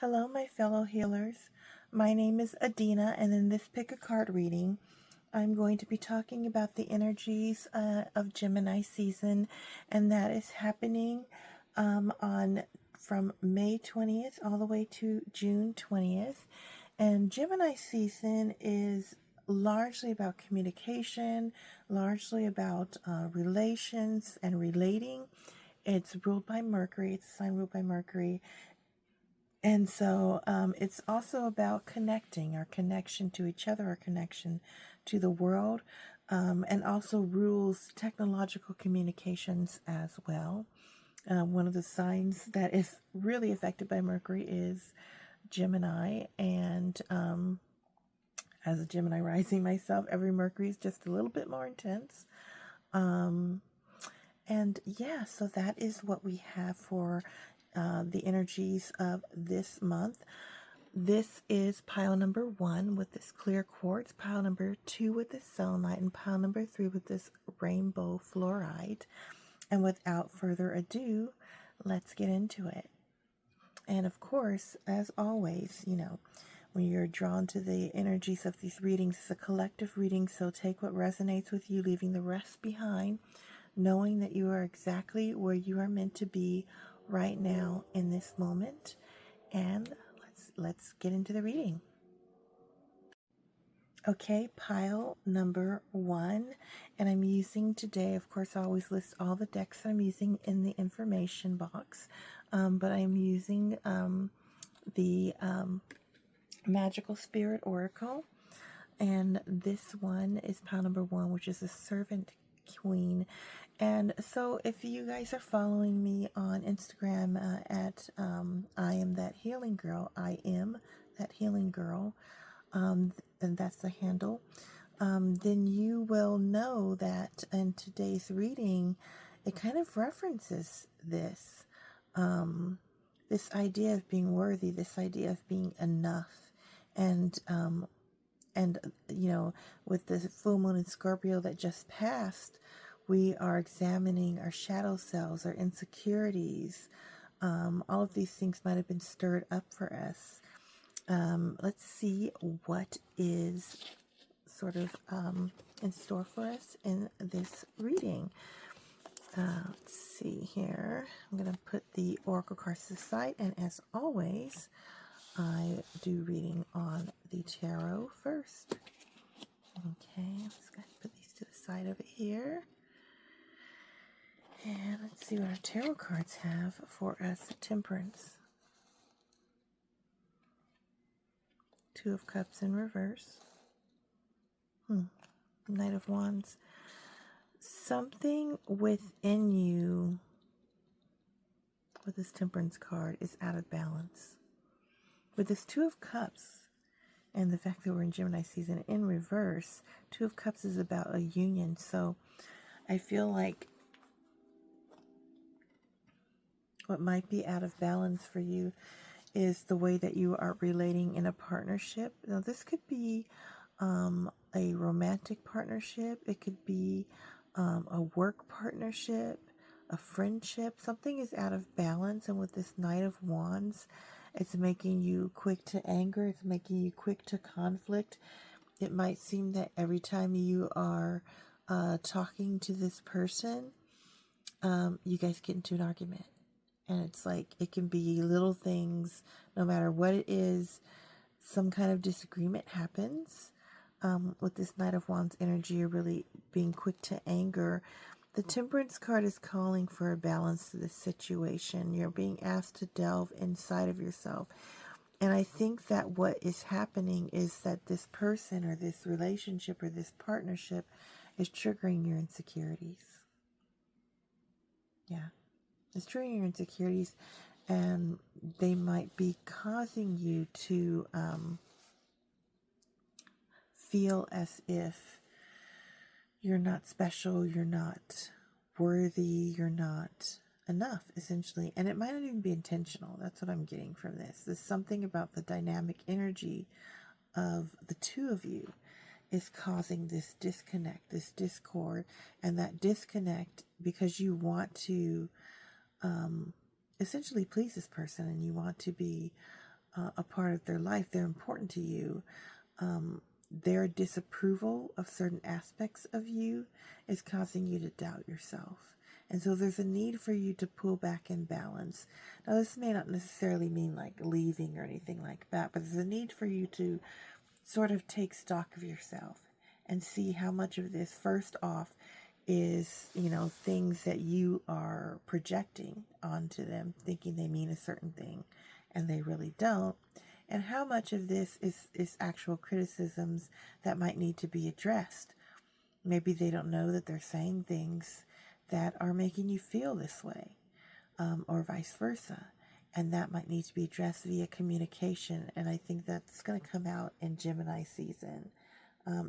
Hello, my fellow healers. My name is Adina, and in this pick a card reading, I'm going to be talking about the energies of Gemini season, and that is happening from May 20th all the way to June 20th. And Gemini season is largely about communication, largely about relations and relating. It's ruled by Mercury. It's a sign ruled by Mercury. And so it's also about connecting, our connection to each other, our connection to the world, and also rules technological communications as well. One of the signs that is really affected by Mercury is Gemini. And as a Gemini rising myself, every Mercury is just a little bit more intense. And yeah, so that is what we have for the energies of this month. This is pile number 1 with this clear quartz, pile number 2 with this selenite, and pile number 3 with this rainbow fluorite. And without further ado, let's get into it. And of course, as always, when you're drawn to the energies of these readings, it's a collective reading, so take what resonates with you, leaving the rest behind, knowing that you are exactly where you are meant to be right now in this moment. And let's get into the reading. Okay, pile number 1, and I'm using today, of course, I always list all the decks that I'm using in the information box, but I'm using the Magical Spirit Oracle, and this one is pile number 1, which is a Servant Queen. And so if you guys are following me on Instagram at I am that healing girl, and that's the handle, then you will know that in today's reading it kind of references this this idea of being worthy, this idea of being enough. And with the full moon in Scorpio that just passed, we are examining our shadow selves, our insecurities. All of these things might have been stirred up for us. Let's see what is sort of in store for us in this reading. Let's see here. I'm going to put the oracle cards to the side, and as always, I do reading on the tarot first. Okay, I'm just going to put these to the side over here. And let's see what our tarot cards have for us. Temperance. 2 of Cups in reverse. Knight of Wands. Something within you with this Temperance card is out of balance. With this 2 of Cups and the fact that we're in Gemini season in reverse, 2 of Cups is about a union. So I feel like what might be out of balance for you is the way that you are relating in a partnership. Now, this could be a romantic partnership. It could be a work partnership, a friendship. Something is out of balance. And with this Knight of Wands, it's making you quick to anger. It's making you quick to conflict. It might seem that every time you are talking to this person, you guys get into an argument. And it's like, it can be little things, no matter what it is, some kind of disagreement happens. With this Knight of Wands energy, you're really being quick to anger. The Temperance card is calling for a balance to this situation. You're being asked to delve inside of yourself. And I think that what is happening is that this person or this relationship or this partnership is triggering your insecurities. Yeah. It's triggering your insecurities, and they might be causing you to feel as if you're not special, you're not worthy, you're not enough, essentially. And it might not even be intentional. That's what I'm getting from this. There's something about the dynamic energy of the 2 of you is causing this disconnect, this discord, and that disconnect because you want to essentially please this person, and you want to be a part of their life. They're important to you. Their disapproval of certain aspects of you is causing you to doubt yourself. And so there's a need for you to pull back and balance. Now, this may not necessarily mean like leaving or anything like that, but there's a need for you to sort of take stock of yourself and see how much of this, first off, is, things that you are projecting onto them, thinking they mean a certain thing, and they really don't. And how much of this is actual criticisms that might need to be addressed. Maybe they don't know that they're saying things that are making you feel this way, or vice versa. And that might need to be addressed via communication. And I think that's going to come out in Gemini season.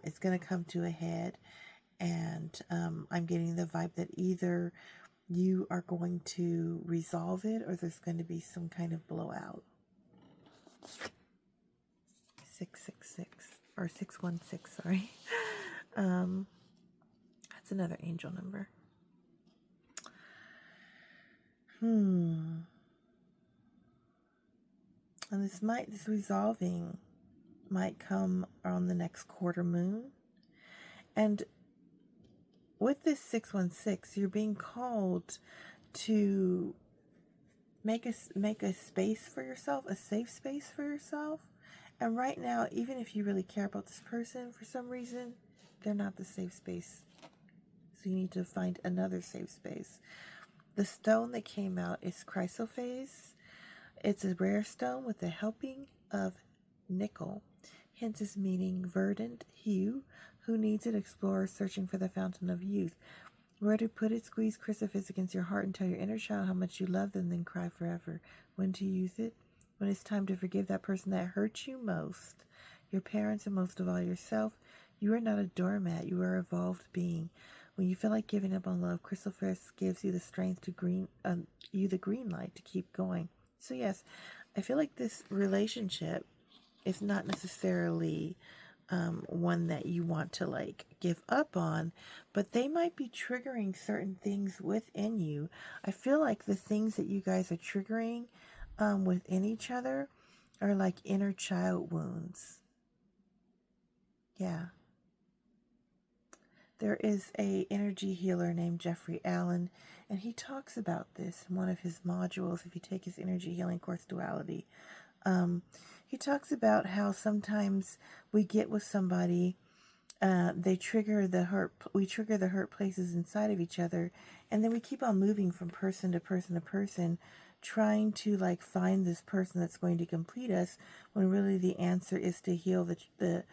It's going to come to a head. And I'm getting the vibe that either you are going to resolve it or there's going to be some kind of blowout. 666 or 616, sorry. That's another angel number. And this resolving might come on the next quarter moon. And with this 616, you're being called to make a space for yourself, a safe space for yourself. And right now, even if you really care about this person, for some reason, they're not the safe space. So you need to find another safe space. The stone that came out is chrysoprase. It's a rare stone with a helping of nickel. Hence its meaning verdant hue. Who needs it? Explorer searching for the fountain of youth. Where to put it? Squeeze chrysoprase against your heart and tell your inner child how much you love them, then cry forever. When to use it? When it's time to forgive that person that hurt you most. Your parents and most of all yourself. You are not a doormat. You are an evolved being. When you feel like giving up on love, chrysoprase gives you the strength to the green light to keep going. So yes, I feel like this relationship is not necessarily one that you want to like give up on, but they might be triggering certain things within you. I feel like the things that you guys are triggering within each other are like inner child wounds. Yeah. There is a energy healer named Jeffrey Allen, and he talks about this in one of his modules. If you take his energy healing course Duality, he talks about how sometimes we get with somebody, they trigger the hurt. We trigger the hurt places inside of each other, and then we keep on moving from person to person to person, trying to like find this person that's going to complete us. When really the answer is to heal the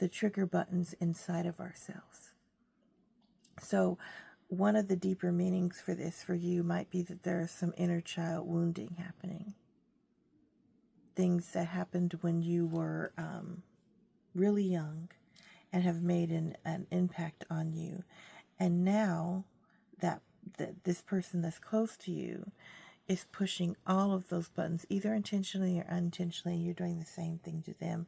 trigger buttons inside of ourselves. So one of the deeper meanings for this for you might be that there is some inner child wounding happening. Things that happened when you were really young and have made an impact on you. And now that this person that's close to you is pushing all of those buttons, either intentionally or unintentionally, you're doing the same thing to them.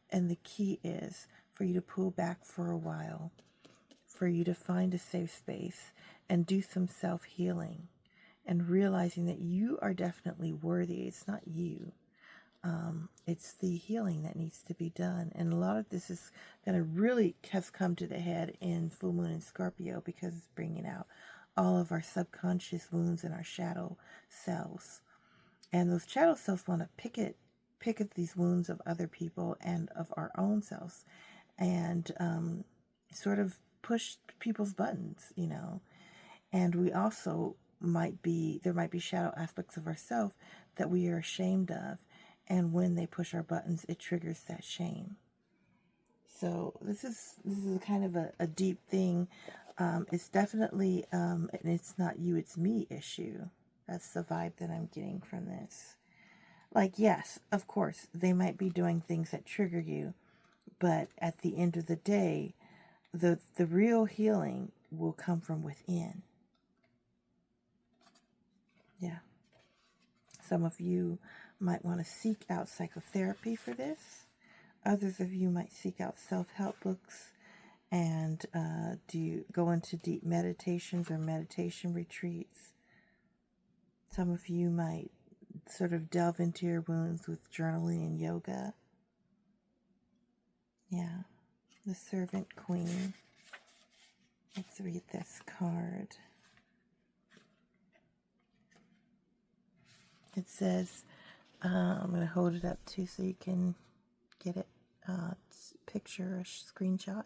And the key is for you to pull back for a while, for you to find a safe space and do some self-healing and realizing that you are definitely worthy. It's not you. It's the healing that needs to be done. And a lot of this is going to really has come to the head in Full Moon in Scorpio because it's bringing out all of our subconscious wounds and our shadow selves. And those shadow selves want to pick at these wounds of other people and of our own selves and sort of push people's buttons, And we also there might be shadow aspects of ourselves that we are ashamed of. And when they push our buttons, it triggers that shame. So this is kind of a deep thing. It's definitely, and it's not you, it's me issue. That's the vibe that I'm getting from this. Like, yes, of course, they might be doing things that trigger you. But at the end of the day, the real healing will come from within. Yeah. Some of you might want to seek out psychotherapy for this. Others of you might seek out self-help books and go into deep meditations or meditation retreats. Some of you might sort of delve into your wounds with journaling and yoga. Yeah, the Servant Queen. Let's read this card. It says, I'm going to hold it up too so you can get it, picture, a screenshot.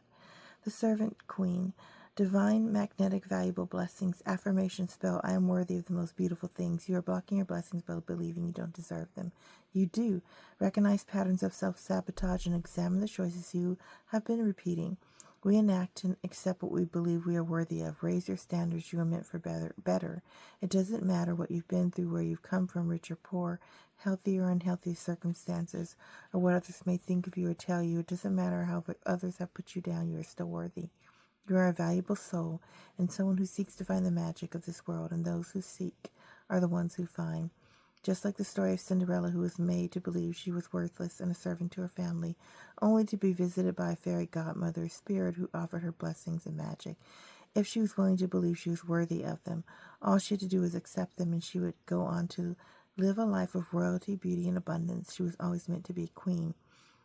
The Servant Queen. Divine, magnetic, valuable blessings. Affirmation spell. I am worthy of the most beautiful things. You are blocking your blessings by believing you don't deserve them. You do. Recognize patterns of self-sabotage and examine the choices you have been repeating. We enact and accept what we believe we are worthy of. Raise your standards. You are meant for better. It doesn't matter what you've been through, where you've come from, rich or poor, healthy or unhealthy circumstances, or what others may think of you or tell you. It doesn't matter how others have put you down. You are still worthy. You are a valuable soul, and someone who seeks to find the magic of this world, and those who seek are the ones who find. Just like the story of Cinderella, who was made to believe she was worthless and a servant to her family, only to be visited by a fairy godmother, spirit who offered her blessings and magic. If she was willing to believe she was worthy of them, all she had to do was accept them, and she would go on to live a life of royalty, beauty, and abundance. She was always meant to be a queen.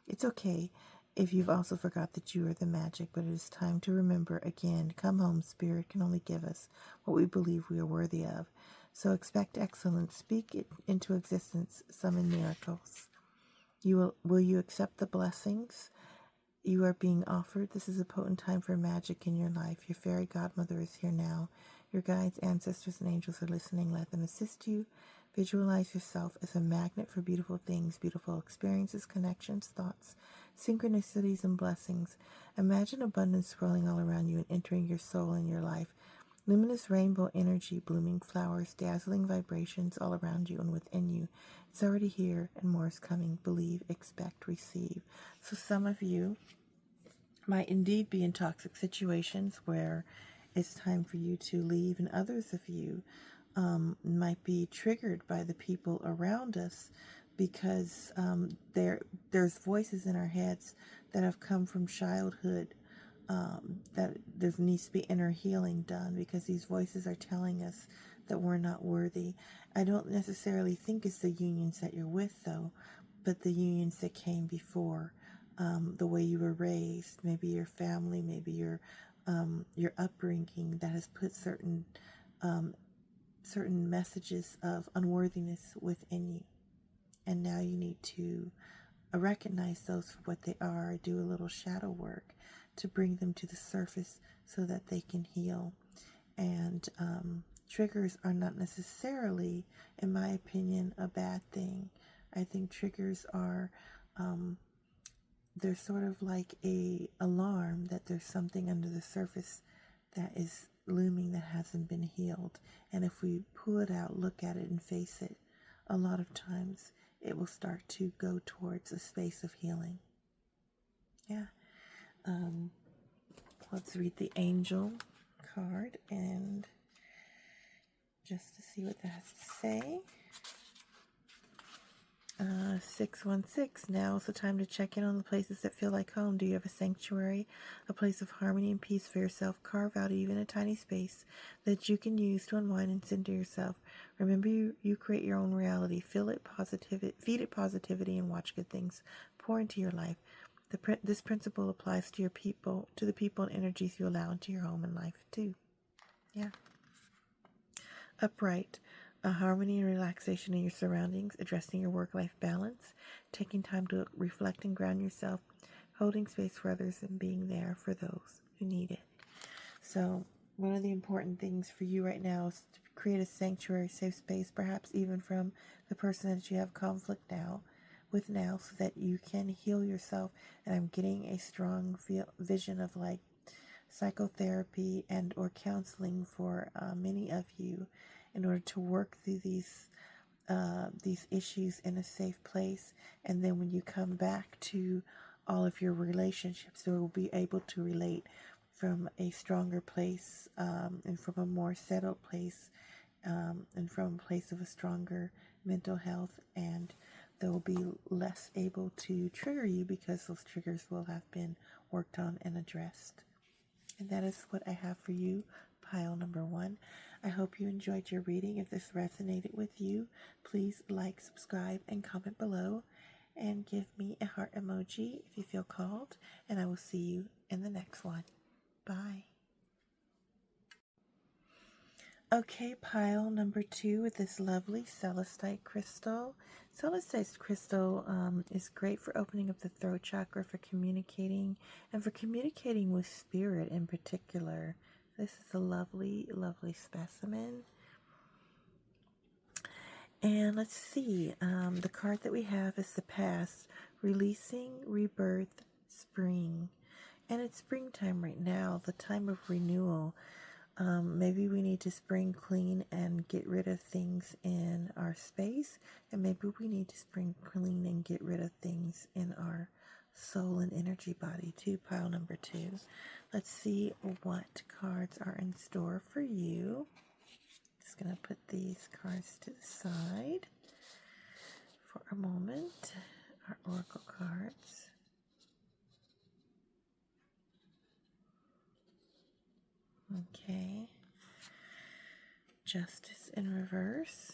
It's okay if you've also forgot that you are the magic, but it is time to remember again. Come home, Spirit can only give us what we believe we are worthy of. So expect excellence, speak it into existence, summon miracles. Will you accept the blessings you are being offered? This is a potent time for magic in your life. Your fairy godmother is here now. Your guides, ancestors, and angels are listening. Let them assist you. Visualize yourself as a magnet for beautiful things, beautiful experiences, connections, thoughts, synchronicities, and blessings. Imagine abundance swirling all around you and entering your soul and your life. Luminous rainbow energy, blooming flowers, dazzling vibrations all around you and within you. It's already here and more is coming. Believe, expect, receive. So some of you might indeed be in toxic situations where it's time for you to leave, and others of you might be triggered by the people around us because there's voices in our heads that have come from childhood, that there needs to be inner healing done because these voices are telling us that we're not worthy. I don't necessarily think it's the unions that you're with, though, but the unions that came before, the way you were raised, maybe your family, maybe your upbringing that has put certain messages of unworthiness within you. And now you need to recognize those for what they are, do a little shadow work to bring them to the surface so that they can heal. And triggers are not necessarily, in my opinion, a bad thing. I think triggers are, they're sort of like a alarm that there's something under the surface that is looming that hasn't been healed. And if we pull it out, look at it, and face it, a lot of times it will start to go towards a space of healing. Yeah. Let's read the angel card and just to see what that has to say. 616. Now is the time to check in on the places that feel like home. Do you have a sanctuary, a place of harmony and peace for yourself? Carve out even a tiny space that you can use to unwind and center yourself. Remember, you create your own reality. Feed it positivity, and watch good things pour into your life. This principle applies to the people and energies you allow into your home and life too. Yeah. Upright. A harmony and relaxation in your surroundings, addressing your work-life balance, taking time to reflect and ground yourself, holding space for others, and being there for those who need it. So one of the important things for you right now is to create a sanctuary, safe space, perhaps even from the person that you have conflict with now, so that you can heal yourself. And I'm getting a strong vision of like psychotherapy and or counseling for many of you in order to work through these issues in a safe place. And then when you come back to all of your relationships, you will be able to relate from a stronger place, and from a more settled place, and from a place of a stronger mental health, and they will be less able to trigger you because those triggers will have been worked on and addressed. And that is what I have for you, pile number 1. I hope you enjoyed your reading. If this resonated with you, please like, subscribe, and comment below. And give me a heart emoji if you feel called. And I will see you in the next one. Bye. Okay, pile number 2 with this lovely Celestite crystal. Celestite crystal is great for opening up the throat chakra, for communicating, and for communicating with spirit in particular. This is a lovely, lovely specimen. And let's see, the card that we have is the past, releasing, rebirth, spring. And it's springtime right now, the time of renewal. Maybe we need to spring clean and get rid of things in our space. And maybe we need to spring clean and get rid of things in our soul and energy body too. Pile number 2. Let's see what cards are in store for you. Just going to put these cards to the side for a moment. Our oracle cards. Okay. Justice in reverse.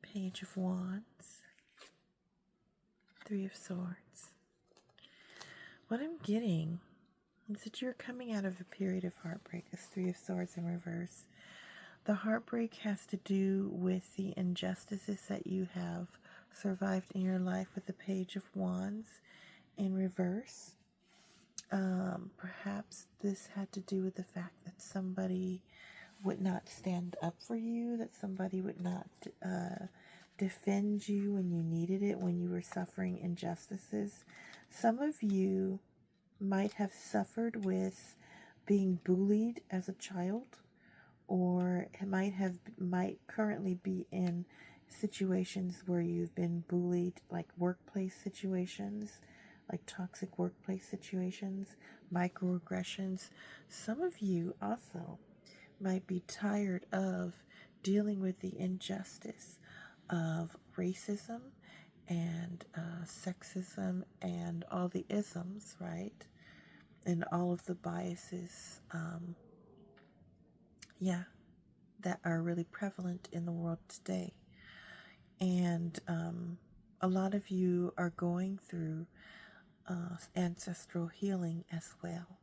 Page of Wands. 3 of Swords. What I'm getting is that you're coming out of a period of heartbreak. This 3 of Swords in reverse. The heartbreak has to do with the injustices that you have survived in your life with the Page of Wands in reverse. Perhaps this had to do with the fact that somebody would not stand up for you, that somebody would not defend you when you needed it, when you were suffering injustices. Some of you might have suffered with being bullied as a child, or might currently be in situations where you've been bullied, like workplace situations, like toxic workplace situations, microaggressions. Some of you also might be tired of dealing with the injustice of racism and sexism and all the isms, right? And all of the biases, that are really prevalent in the world today. And a lot of you are going through ancestral healing as well.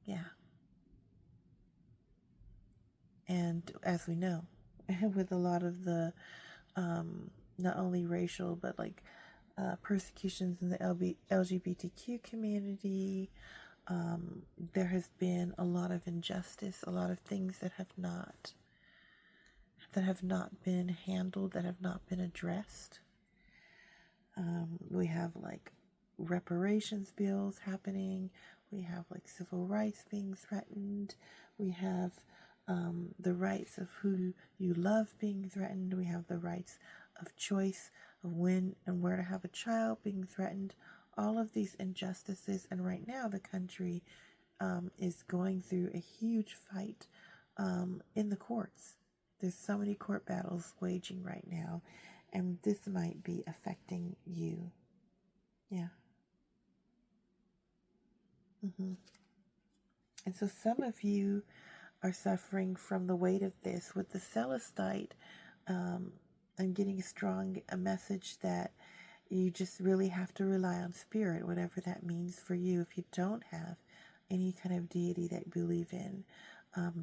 Yeah. And as we know, with a lot of the not only racial but like persecutions in the LGBTQ community, there has been a lot of injustice, a lot of things that have not been handled, that have not been addressed. We have like reparations bills happening. We have like civil rights being threatened. We have the rights of who you love being threatened. We have the rights of choice of when and where to have a child being threatened. All of these injustices, and right now the country is going through a huge fight in the courts. There's so many court battles waging right now, and this might be affecting you. Yeah. And so some of you are suffering from the weight of this. With the Celestite, I'm getting a message that you just really have to rely on spirit, whatever that means for you. If you don't have any kind of deity that you believe in,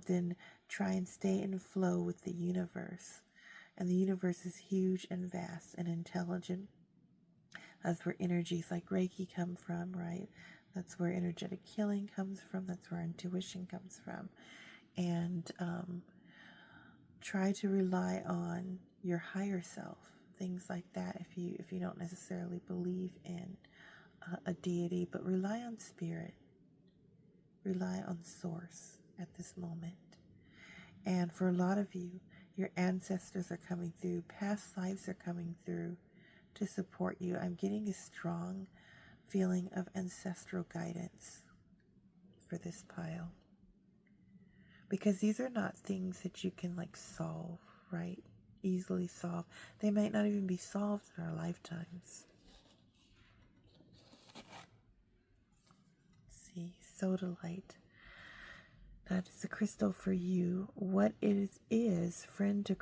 then try and stay in flow with the universe. And the universe is huge and vast and intelligent. That's where energies like Reiki come from, right? That's where energetic healing comes from. That's where intuition comes from. And try to rely on your higher self, things like that. If you don't necessarily believe in a deity, but rely on spirit, rely on source at this moment. And for a lot of you, your ancestors are coming through, past lives are coming through to support you. I'm getting a strong feeling of ancestral guidance for this pile, because these are not things that you can like solve, right? Easily solve. They might not even be solved in our lifetimes. See, sodalite. That is the crystal for you. What it is friend to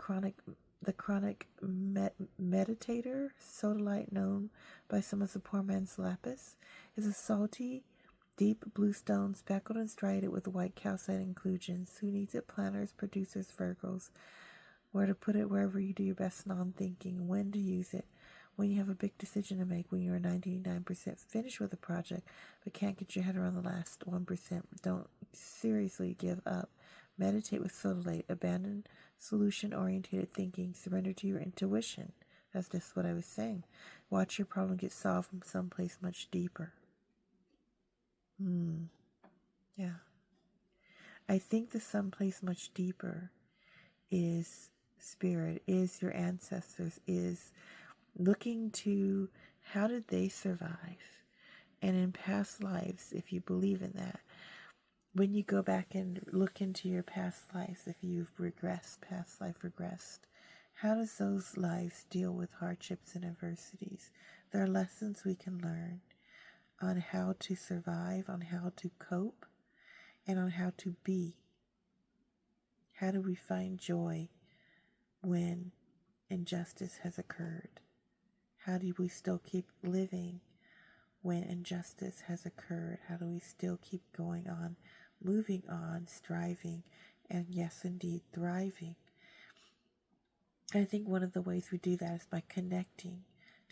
the chronic meditator, sodalite, known by some as the poor man's lapis, is a salty, deep blue stone speckled and striated with white calcite inclusions. Who needs it? Planners, producers, Virgos. Where to put it? Wherever you do your best non-thinking. When to use it? When you have a big decision to make, when you're 99% finished with a project but can't get your head around the last 1%. Don't seriously give up. Meditate with sodalite. Abandon solution-oriented thinking. Surrender to your intuition. That's just what I was saying. Watch your problem get solved from someplace much deeper. Yeah. I think the someplace much deeper is spirit, is your ancestors, is looking to how did they survive, and in past lives, if you believe in that, when you go back and look into your past lives, if you've regressed, past life regressed, how does those lives deal with hardships and adversities? There are lessons we can learn on how to survive, on how to cope, and on how to be. How do we find joy when injustice has occurred? How do we still keep living when injustice has occurred? How do we still keep going on, moving on, striving, and yes, indeed, thriving? I think one of the ways we do that is by connecting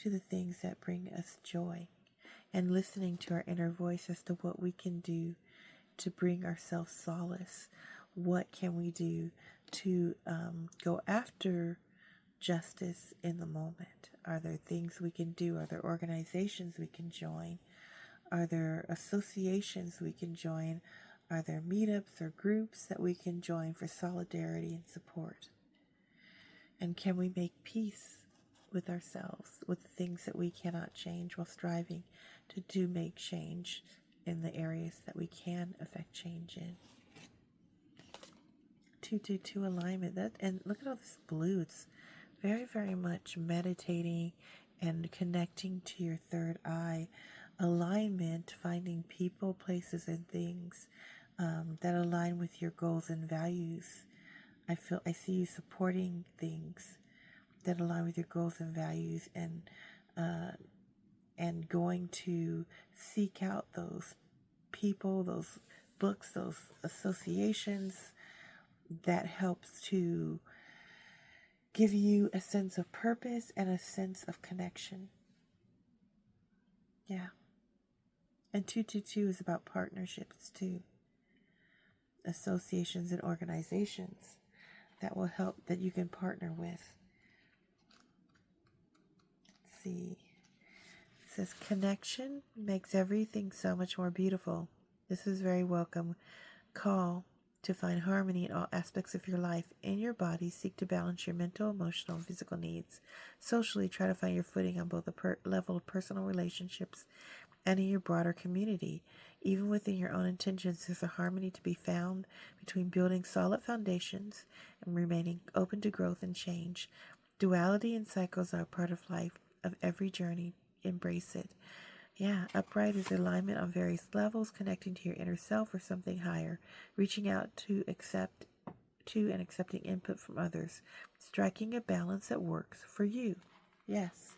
to the things that bring us joy and listening to our inner voice as to what we can do to bring ourselves solace. What can we do to go after justice in the moment? Are there things we can do? Are there organizations we can join? Are there associations we can join? Are there meetups or groups that we can join for solidarity and support? And can we make peace with ourselves, with the things that we cannot change, while striving to make change in the areas that we can affect change in? 222 alignment. And look at all this blue. It's very, very much meditating and connecting to your third eye. Alignment, finding people, places, and things that align with your goals and values. I see you supporting things that align with your goals and values, and going to seek out those people, those books, those associations that helps to give you a sense of purpose and a sense of connection. Yeah. And 222 is about partnerships too. Associations and organizations that will help, that you can partner with. Let's see. It says connection makes everything so much more beautiful. This is very welcome. Call to find harmony in all aspects of your life. In your body, seek to balance your mental, emotional, and physical needs. Socially, try to find your footing on both the level of personal relationships and in your broader community. Even within your own intentions, there's a harmony to be found between building solid foundations and remaining open to growth and change. Duality and cycles are a part of life, of every journey. Embrace it. Yeah, upright is alignment on various levels, connecting to your inner self or something higher, reaching out to and accepting input from others, striking a balance that works for you. Yes.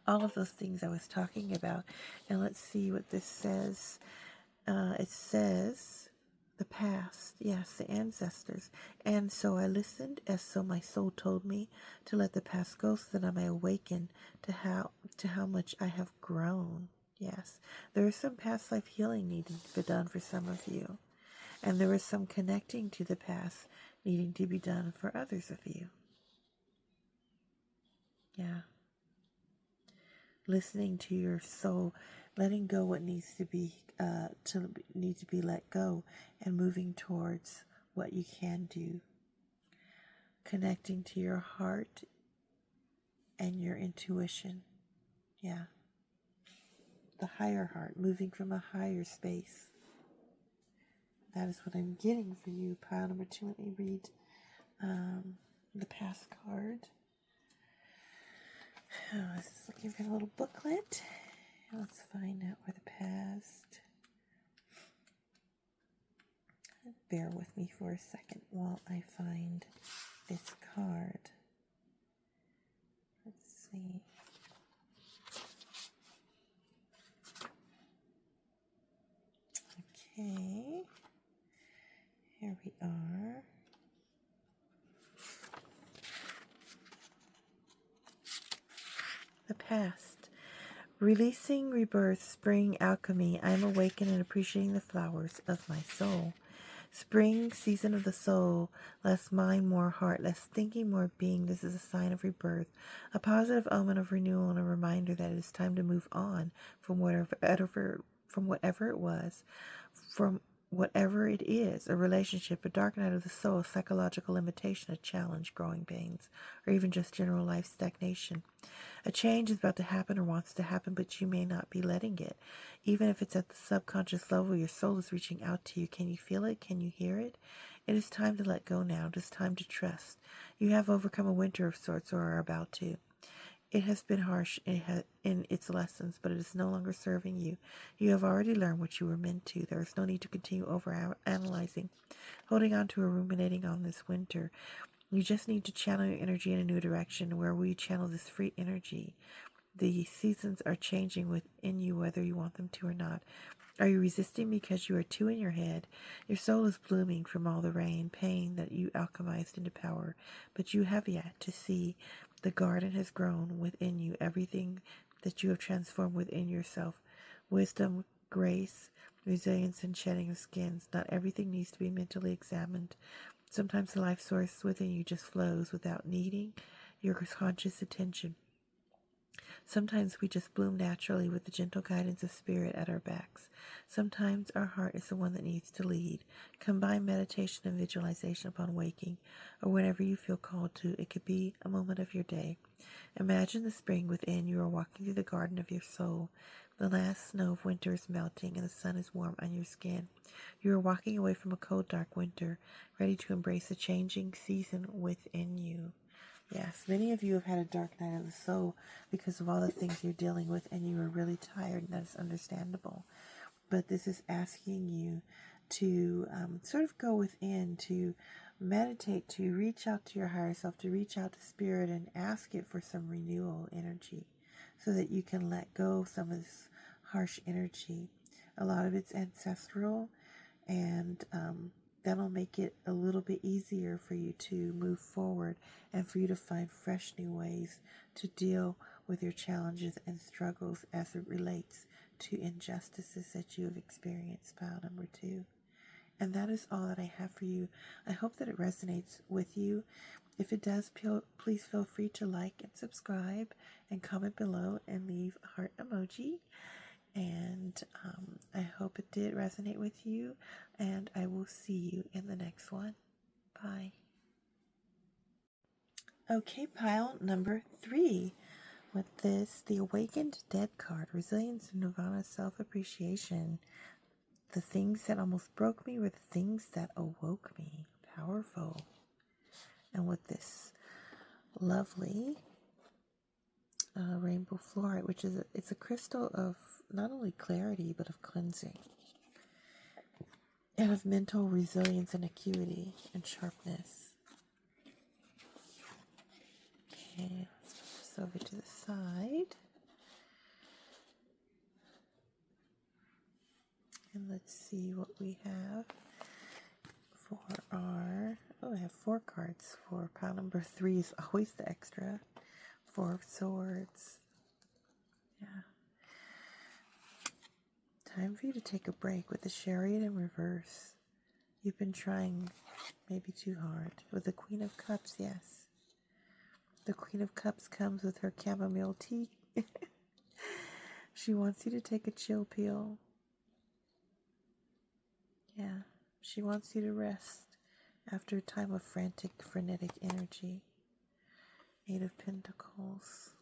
All of those things I was talking about. And let's see what this says. It says the past, yes, the ancestors. And so I listened, as so my soul told me, to let the past go, so that I may awaken to how much I have grown. Yes, there is some past life healing needing to be done for some of you, and there is some connecting to the past needing to be done for others of you. Yeah, listening to your soul, letting go what needs to be let go, and moving towards what you can do. Connecting to your heart and your intuition. Yeah. The higher heart, moving from a higher space. That is what I'm getting for you. Pile number 2. Let me read the past card. I was just looking for a little booklet. Let's find out where the past. bear with me for a second while I find this card. Let's see. Okay, here we are. The past. Releasing rebirth, spring, alchemy. I am awakened and appreciating the flowers of my soul. Spring, season of the soul, less mind, more heart, less thinking, more being. This is a sign of rebirth, a positive omen of renewal and a reminder that it is time to move on from whatever it was, from whatever it is, a relationship, a dark night of the soul, a psychological limitation, a challenge, growing pains, or even just general life stagnation. A change is about to happen or wants to happen, but you may not be letting it. Even if it's at the subconscious level, your soul is reaching out to you. Can you feel it? Can you hear it? It is time to let go now. It is time to trust. You have overcome a winter of sorts, or are about to. It has been harsh in its lessons, but it is no longer serving you. You have already learned what you were meant to. There is no need to continue over-analyzing, holding on to or ruminating on this winter. You just need to channel your energy in a new direction. Where will you channel this free energy? The seasons are changing within you, whether you want them to or not. Are you resisting because you are too in your head? Your soul is blooming from all the rain, pain that you alchemized into power, but you have yet to see the garden has grown within you, everything that you have transformed within yourself. Wisdom, grace, resilience, and shedding of skins. Not everything needs to be mentally examined. Sometimes the life source within you just flows without needing your conscious attention. Sometimes we just bloom naturally with the gentle guidance of spirit at our backs. Sometimes our heart is the one that needs to lead. Combine meditation and visualization upon waking, or whenever you feel called to. It could be a moment of your day. Imagine the spring within. You are walking through the garden of your soul. The last snow of winter is melting and the sun is warm on your skin. You are walking away from a cold, dark winter, ready to embrace the changing season within you. Yes, many of you have had a dark night of the soul because of all the things you're dealing with, and you are really tired, and that is understandable. But this is asking you to sort of go within, to meditate, to reach out to your higher self, to reach out to spirit and ask it for some renewal energy so that you can let go of some of this harsh energy. A lot of it's ancestral, and that'll make it a little bit easier for you to move forward and for you to find fresh new ways to deal with your challenges and struggles as it relates to injustices that you have experienced, pile number 2. And that is all that I have for you. I hope that it resonates with you. If it does, please feel free to like and subscribe and comment below and leave a heart emoji. And I hope it did resonate with you, and I will see you in the next one. Bye. Okay, pile number 3. With this, the Awakened Dead card, Resilience, Nirvana, Self-Appreciation. The things that almost broke me were the things that awoke me. Powerful. And with this lovely rainbow fluorite, which is it's a crystal of not only clarity but of cleansing and of mental resilience and acuity and sharpness. Okay, let's put this over to the side. And let's see what we have for our... Oh, I have 4 cards for pile number 3 is always the extra. 4 of Swords. Yeah. Time for you to take a break with the Chariot in reverse. You've been trying maybe too hard. With the Queen of Cups, yes. The Queen of Cups comes with her chamomile tea. She wants you to take a chill pill. Yeah. She wants you to rest after a time of frantic, frenetic energy. 8 of Pentacles.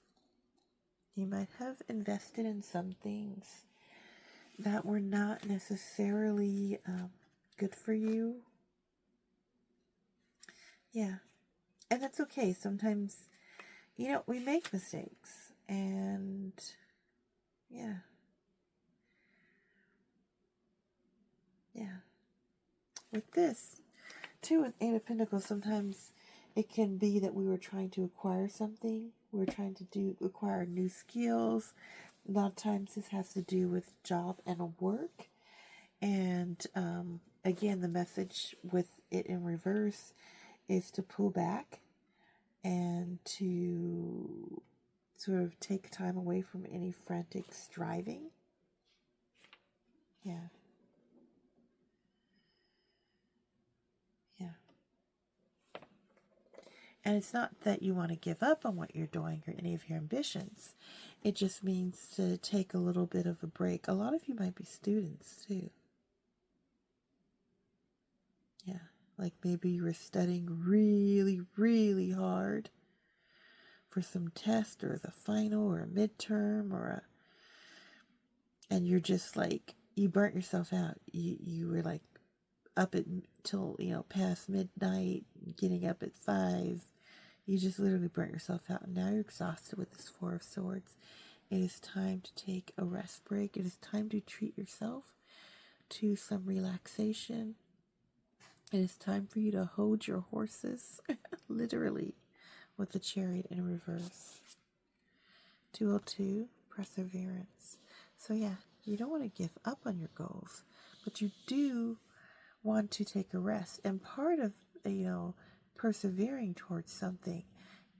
You might have invested in some things that were not necessarily good for you. Yeah. And that's okay. Sometimes, we make mistakes. And, yeah. Yeah. with this. Too, with Eight of Pentacles, sometimes it can be that we were trying to acquire something. We're trying to acquire new skills. A lot of times this has to do with job and work. And again, the message with it in reverse is to pull back and to sort of take time away from any frantic striving. Yeah. Yeah. And it's not that you want to give up on what you're doing or any of your ambitions. It just means to take a little bit of a break. A lot of you might be students too. Yeah. Like maybe you were studying really, really hard for some test or the final or a midterm and you're just like, you burnt yourself out. You were like up till, past midnight, getting up at 5. You just literally burnt yourself out. And now you're exhausted with this Four of Swords. It is time to take a rest break. It is time to treat yourself to some relaxation. It is time for you to hold your horses, literally, with the Chariot in reverse. 202, perseverance. So yeah, you don't want to give up on your goals, but you do want to take a rest. And part of, persevering towards something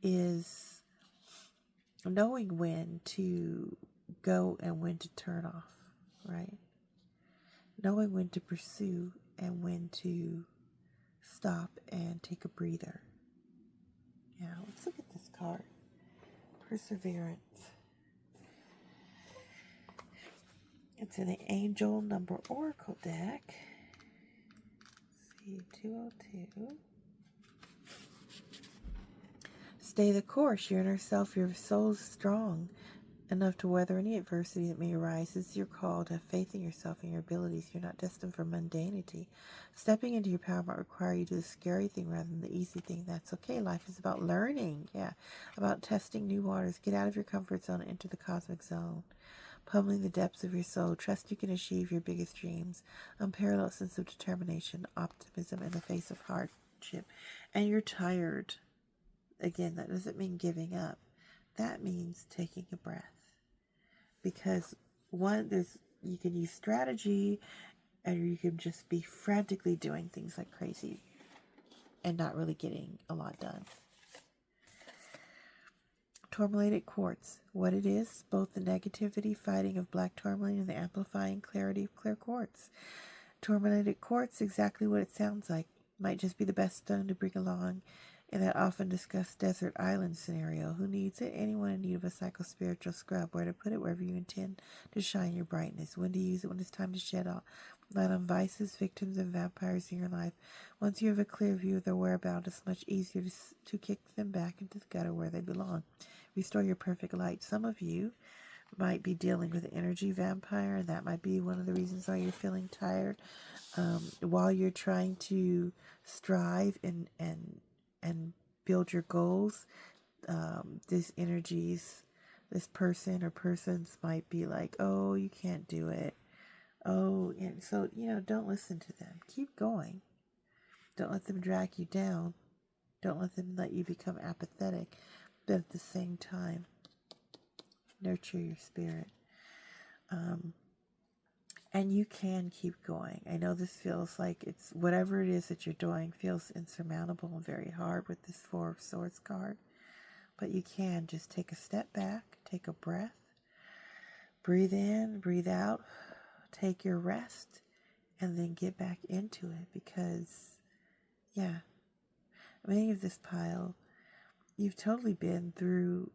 is knowing when to go and when to turn off, right? Knowing when to pursue and when to stop and take a breather. Yeah, let's look at this card. Perseverance. It's in the Angel Number Oracle deck. Let's see, 202. Stay the course. Your inner self, your soul is strong enough to weather any adversity that may arise. This is your call to have faith in yourself and your abilities. You're not destined for mundanity. Stepping into your power might require you to do the scary thing rather than the easy thing. That's okay. Life is about learning. Yeah. About testing new waters. Get out of your comfort zone and enter the cosmic zone. Pummeling the depths of your soul. Trust you can achieve your biggest dreams. Unparalleled sense of determination, optimism in the face of hardship. And you're tired. Again, that doesn't mean giving up. That means taking a breath. Because you can use strategy, or you can just be frantically doing things like crazy and not really getting a lot done. Tourmalated quartz. What it is, both the negativity fighting of black tourmaline and the amplifying clarity of clear quartz. Tourmalated quartz, exactly what it sounds like. Might just be the best stone to bring along in that often discussed desert island scenario. Who needs it? Anyone in need of a psycho-spiritual scrub. Where to put it? Wherever you intend to shine your brightness. When to use it? When it's time to shed out light on vices, victims, and vampires in your life. Once you have a clear view of their whereabouts, it's much easier to kick them back into the gutter where they belong. Restore your perfect light. Some of you might be dealing with an energy vampire, and that might be one of the reasons why you're feeling tired. While you're trying to strive and build your goals, these energies, this person or persons might be like, oh, you can't do it. Oh, and so, don't listen to them. Keep going. Don't let them drag you down. Don't let them let you become apathetic. But at the same time, nurture your spirit. And you can keep going. I know this feels like it's whatever it is that you're doing feels insurmountable and very hard with this Four of Swords card. But you can just take a step back, take a breath, breathe in, breathe out, take your rest, and then get back into it. Because, yeah, many of this pile, you've totally been through,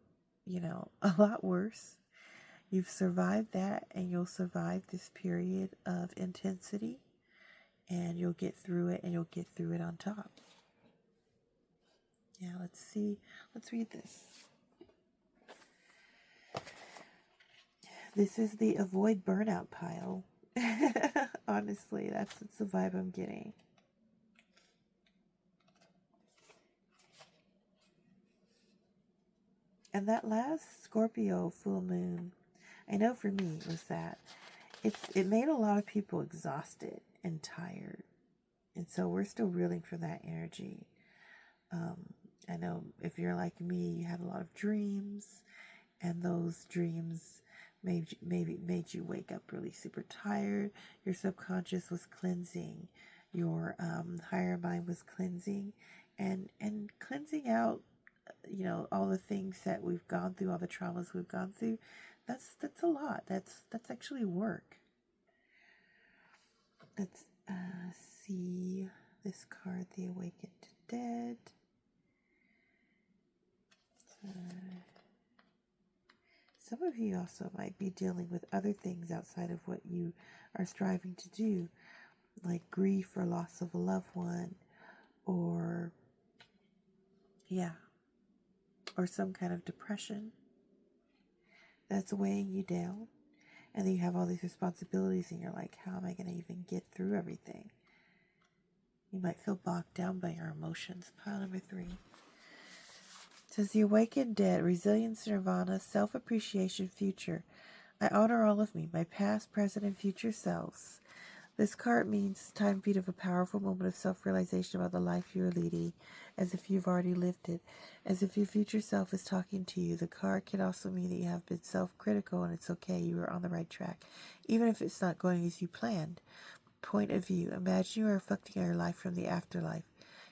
a lot worse. You've survived that, and you'll survive this period of intensity, and you'll get through it, and you'll get through it on top. Yeah, let's see. Let's read this. This is the avoid burnout pile. Honestly, that's the vibe I'm getting. And that last Scorpio full moon, I know for me it was that. It made a lot of people exhausted and tired And so we're still reeling from that energy. I know if you're like me, you had a lot of dreams, and those dreams maybe made you wake up really super tired. Your subconscious was cleansing. Your higher mind was cleansing, and cleansing out, all the things that we've gone through, all the traumas we've gone through. That's a lot. That's actually work. Let's see this card, the Awakened Dead. Some of you also might be dealing with other things outside of what you are striving to do, like grief or loss of a loved one, or some kind of depression that's weighing you down. And then you have all these responsibilities and you're like, how am I going to even get through everything? You might feel bogged down by your emotions. Pile number 3. It says, the Awakened Dead, Resilience, Nirvana, Self-Appreciation, Future. I honor all of me, my past, present, and future selves. This card means time for you to have a powerful moment of self-realization about the life you are leading, as if you've already lived it, as if your future self is talking to you. The card can also mean that you have been self-critical, and it's okay, you are on the right track, even if it's not going as you planned. Point of view. Imagine you are reflecting on your life from the afterlife.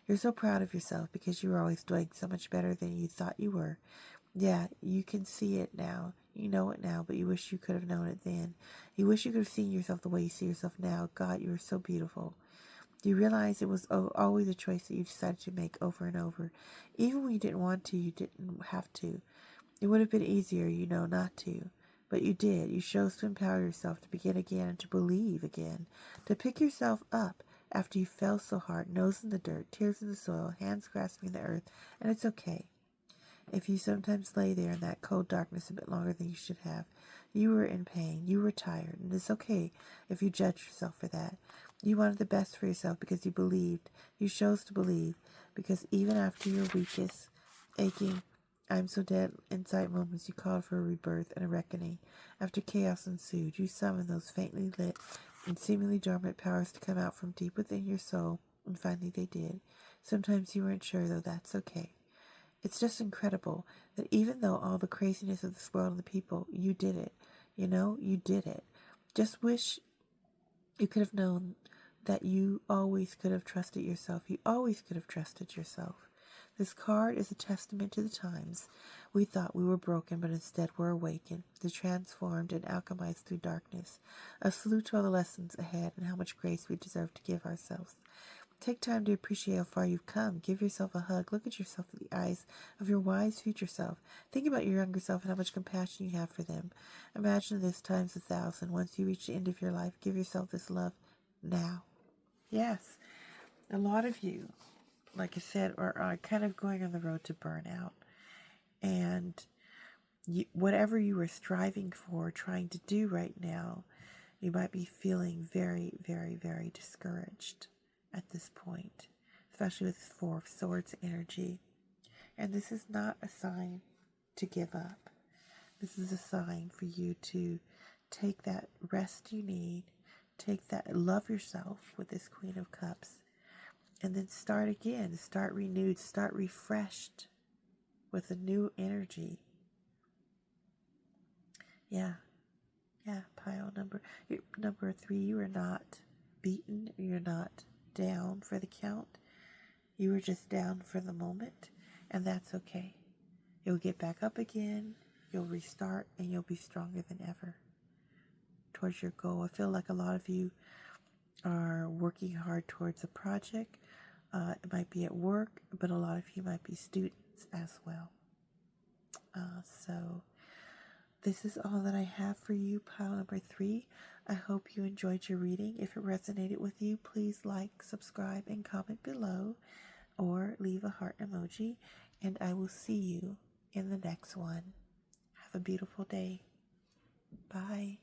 You're so proud of yourself because you were always doing so much better than you thought you were. Yeah, you can see it now. You know it now, but you wish you could have known it then. You wish you could have seen yourself the way you see yourself now. God, you are so beautiful. You realize it was always a choice that you decided to make over and over. Even when you didn't want to, you didn't have to. It would have been easier, not to. But you did. You chose to empower yourself to begin again and to believe again. To pick yourself up after you fell so hard, nose in the dirt, tears in the soil, hands grasping the earth. And it's okay. If you sometimes lay there in that cold darkness a bit longer than you should have, you were in pain, you were tired, and it's okay if you judge yourself for that. You wanted the best for yourself because you believed. You chose to believe because even after your weakest, aching, I'm so dead inside moments, you called for a rebirth and a reckoning. After chaos ensued, you summoned those faintly lit and seemingly dormant powers to come out from deep within your soul, and finally they did. Sometimes you weren't sure, though. That's okay. It's just incredible that even though all the craziness of this world and the people, you did it. You did it. Just wish you could have known that you always could have trusted yourself. You always could have trusted yourself. This card is a testament to the times we thought we were broken, but instead were awakened, transformed and alchemized through darkness. A salute to all the lessons ahead and how much grace we deserve to give ourselves. Take time to appreciate how far you've come. Give yourself a hug. Look at yourself in the eyes of your wise future self. Think about your younger self and how much compassion you have for them. Imagine this times 1,000. Once you reach the end of your life, give yourself this love now. Yes, a lot of you, like I said, are kind of going on the road to burnout. And whatever you were striving for, trying to do right now, you might be feeling very, very, very discouraged at this point, especially with 4 of Swords energy. And this is not a sign to give up. This is a sign for you to take that rest you need, love yourself with this Queen of Cups, and then start again, start renewed, start refreshed with a new energy. Yeah, pile number 3, you are not beaten, you're not down for the count. You were just down for the moment, and that's okay. You'll get back up again, you'll restart, and you'll be stronger than ever towards your goal. I feel like a lot of you are working hard towards a project. It might be at work, but a lot of you might be students as well. So this is all that I have for you, pile number 3. I hope you enjoyed your reading. If it resonated with you, please like, subscribe, and comment below, or leave a heart emoji, and I will see you in the next one. Have a beautiful day. Bye.